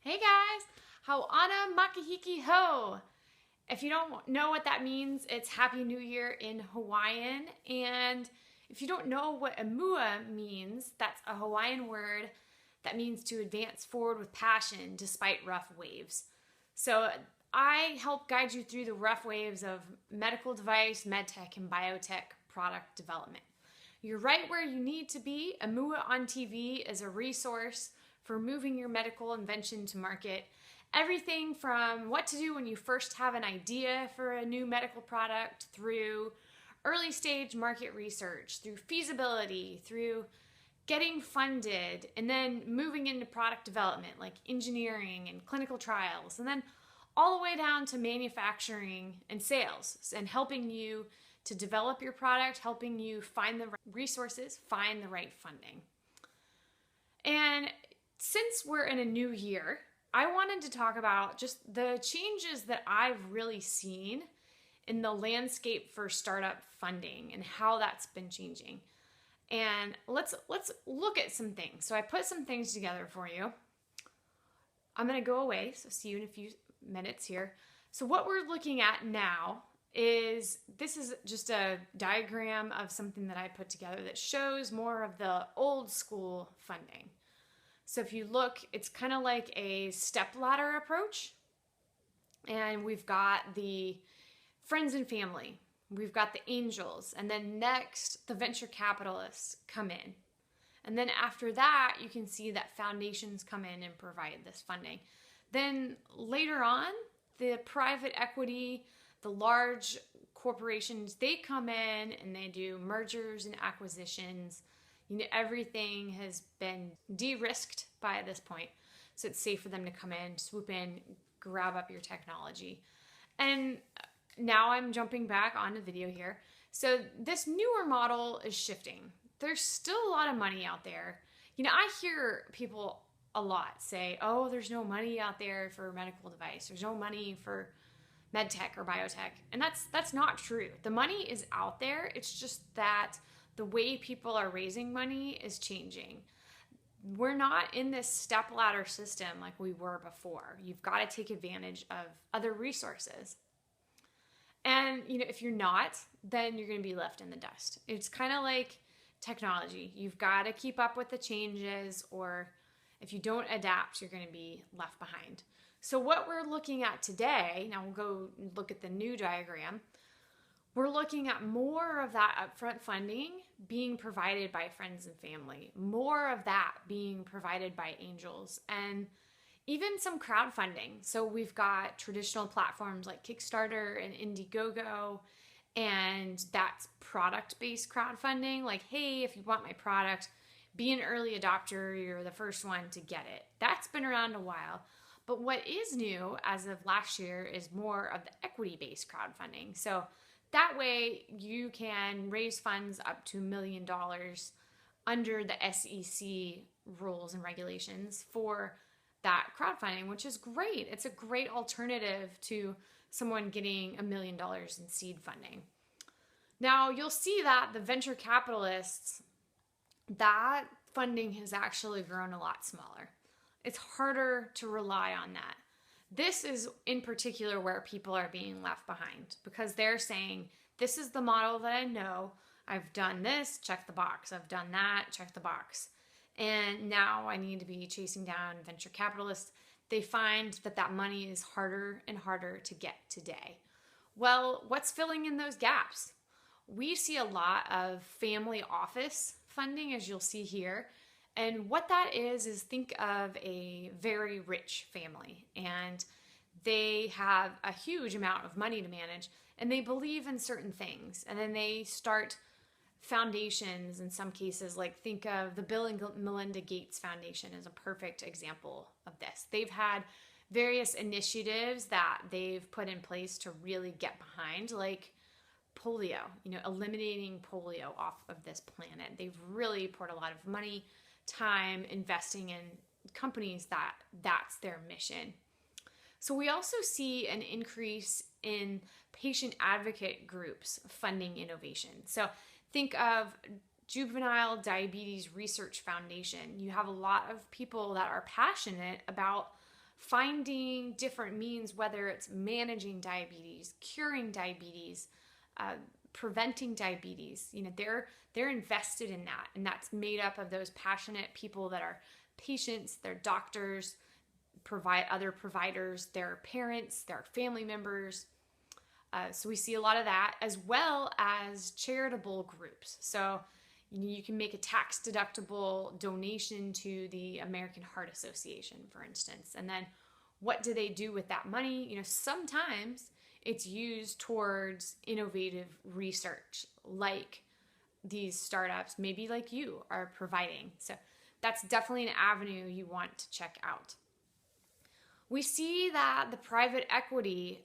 Hey guys, Hau'ana Makahiki Ho. If you don't know what that means, it's Happy New Year in Hawaiian. And if you don't know what Amua means, that's a Hawaiian word that means to advance forward with passion despite rough waves. So I help guide you through the rough waves of medical device, MedTech, and Biotech product development. You're right where you need to be. Amua on TV is a resource for moving your medical invention to market. Everything from what to do when you first have an idea for a new medical product, through early stage market research, through feasibility, through getting funded, and then moving into product development like engineering and clinical trials, and then all the way down to manufacturing and sales, and helping you to develop your product, helping you find the right resources, find the right funding. And since we're in a new year, I wanted to talk about just the changes that I've really seen in the landscape for startup funding and how that's been changing. And let's look at some things. So I put some things together for you. I'm going to go away, so see you in a few minutes here. So what we're looking at now is, this is just a diagram of something that I put together that shows more of the old school funding. So if you look, it's kind of like a stepladder approach. And we've got the friends and family. We've got the angels. And then next, the venture capitalists come in. And then after that, you can see that foundations come in and provide this funding. Then later on, the private equity, the large corporations, they come in and they do mergers and acquisitions. You know, everything has been de-risked by this point. So it's safe for them to come in, swoop in, grab up your technology. And now I'm jumping back on the video here. So this newer model is shifting. There's still a lot of money out there. You know, I hear people a lot say, oh, there's no money out there for a medical device. There's no money for MedTech or Biotech. And that's not true. The money is out there. It's just that the way people are raising money is changing. We're not in this stepladder system like we were before. You've got to take advantage of other resources. And, you know, if you're not, then you're going to be left in the dust. It's kind of like technology. You've got to keep up with the changes, or if you don't adapt, you're going to be left behind. So what we're looking at today, now we'll go look at the new diagram. We're looking at more of that upfront funding being provided by friends and family, more of that being provided by angels, and even some crowdfunding. So we've got traditional platforms like Kickstarter and Indiegogo, and that's product-based crowdfunding. Like, hey, if you want my product, be an early adopter, you're the first one to get it. That's been around a while. But what is new as of last year is more of the equity-based crowdfunding. So that way you can raise funds up to $1 million under the SEC rules and regulations for that crowdfunding, which is great. It's a great alternative to someone getting $1 million in seed funding. Now you'll see that the venture capitalists, that funding has actually grown a lot smaller. It's harder to rely on that. This is in particular where people are being left behind, because they're saying, this is the model that I know. I've done this, check the box. I've done that, check the box. And now I need to be chasing down venture capitalists. They find that that money is harder and harder to get today. Well, what's filling in those gaps? We see a lot of family office funding, as you'll see here. And what that is think of a very rich family, and they have a huge amount of money to manage, and they believe in certain things. And then they start foundations in some cases, like think of the Bill and Melinda Gates Foundation as a perfect example of this. They've had various initiatives that they've put in place to really get behind, like polio, you know, eliminating polio off of this planet. They've really poured a lot of money, time investing in companies that's their mission. So we also see an increase in patient advocate groups funding innovation. So think of Juvenile Diabetes Research Foundation. You have a lot of people that are passionate about finding different means, whether it's managing diabetes, curing diabetes, preventing diabetes. They're invested in that, and that's made up of those passionate people that are patients, their doctors, other providers, their parents, their family members. So we see a lot of that, as well as charitable groups. So you can make a tax deductible donation to the American Heart Association, for instance. And then what do they do with that money? Sometimes it's used towards innovative research, like these startups, maybe like you are providing. So that's definitely an avenue you want to check out. We see that the private equity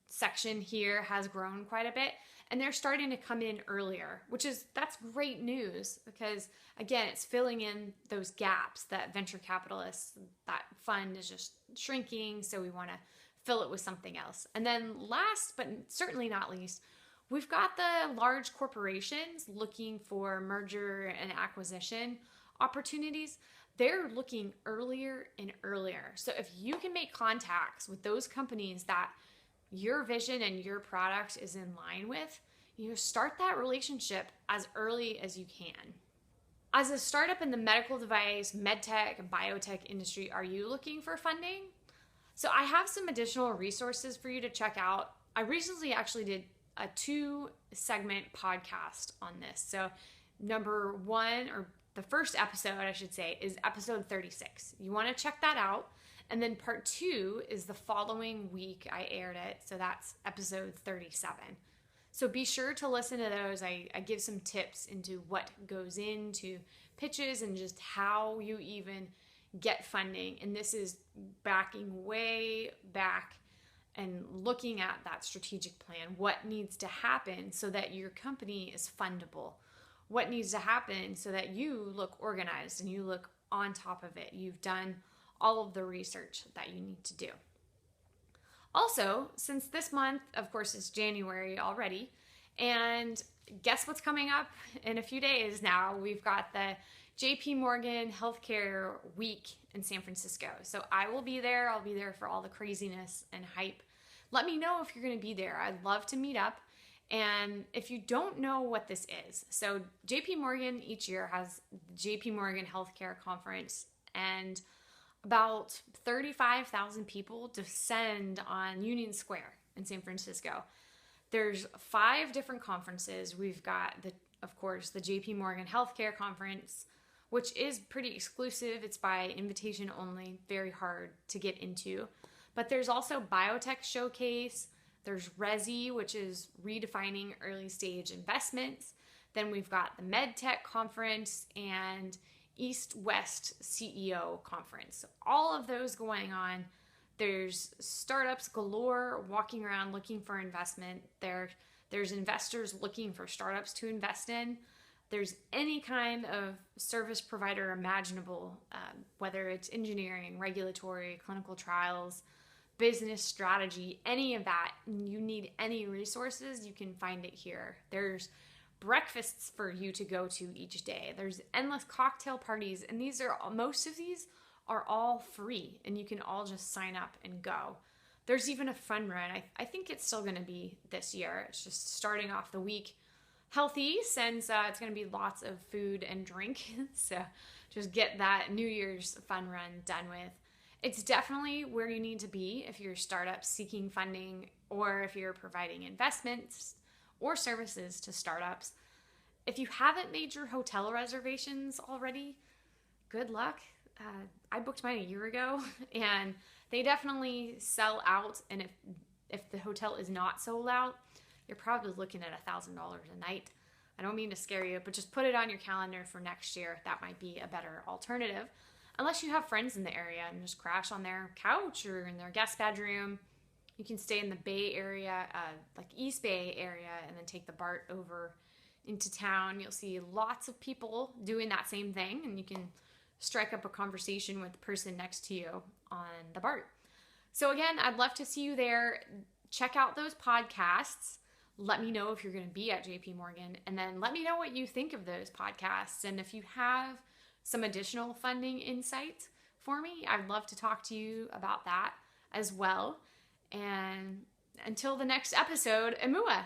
section here has grown quite a bit, and they're starting to come in earlier, that's great news, because again, it's filling in those gaps that venture capitalists, that fund is just shrinking, so we want to fill it with something else. And then last but certainly not least, we've got the large corporations looking for merger and acquisition opportunities. They're looking earlier and earlier. So if you can make contacts with those companies that your vision and your product is in line with, start that relationship as early as you can. As a startup in the medical device, MedTech, and Biotech industry, are you looking for funding? So I have some additional resources for you to check out. I recently actually did a 2-segment podcast on this. So number 1, or the first episode, I should say, is episode 36. You want to check that out. And then part 2 is the following week I aired it. So that's episode 37. So be sure to listen to those. I give some tips into what goes into pitches and just how you even get funding. And this is backing way back and looking at that strategic plan. What needs to happen so that your company is fundable? What needs to happen so that you look organized and you look on top of it? You've done all of the research that you need to do. Also, since this month, of course, is January already, and guess what's coming up in a few days now? We've got the JP Morgan Healthcare Week in San Francisco. So I will be there. I'll be there for all the craziness and hype. Let me know if you're going to be there. I'd love to meet up. And if you don't know what this is, so JP Morgan each year has the JP Morgan Healthcare Conference, and about 35,000 people descend on Union Square in San Francisco. There's 5 different conferences. We've got, of course, the JP Morgan Healthcare Conference, which is pretty exclusive. It's by invitation only, very hard to get into. But there's also Biotech Showcase. There's Resi, which is redefining early stage investments. Then we've got the MedTech Conference and East-West CEO Conference. So all of those going on. There's startups galore walking around looking for investment. There's investors looking for startups to invest in. There's any kind of service provider imaginable, whether it's engineering, regulatory, clinical trials, business strategy, any of that. You need any resources, you can find it here. There's breakfasts for you to go to each day. There's endless cocktail parties, and most of these are all free, and you can all just sign up and go. There's even a fun run. I think it's still going to be this year. It's just starting off the week healthy, since it's going to be lots of food and drink. So just get that New Year's fun run done with. It's definitely where you need to be if you're a startup seeking funding, or if you're providing investments or services to startups. If you haven't made your hotel reservations already, good luck. I booked mine a year ago, and they definitely sell out. And if the hotel is not sold out, you're probably looking at $1,000 a night. I don't mean to scare you, but just put it on your calendar for next year. That might be a better alternative, unless you have friends in the area and just crash on their couch or in their guest bedroom. You can stay in the Bay Area, like East Bay area, and then take the BART over into town. You'll see lots of people doing that same thing, and you can strike up a conversation with the person next to you on the BART. So again, I'd love to see you there. Check out those podcasts. Let me know if you're going to be at JP Morgan, and then let me know what you think of those podcasts. And if you have some additional funding insights for me, I'd love to talk to you about that as well. And until the next episode, Amua.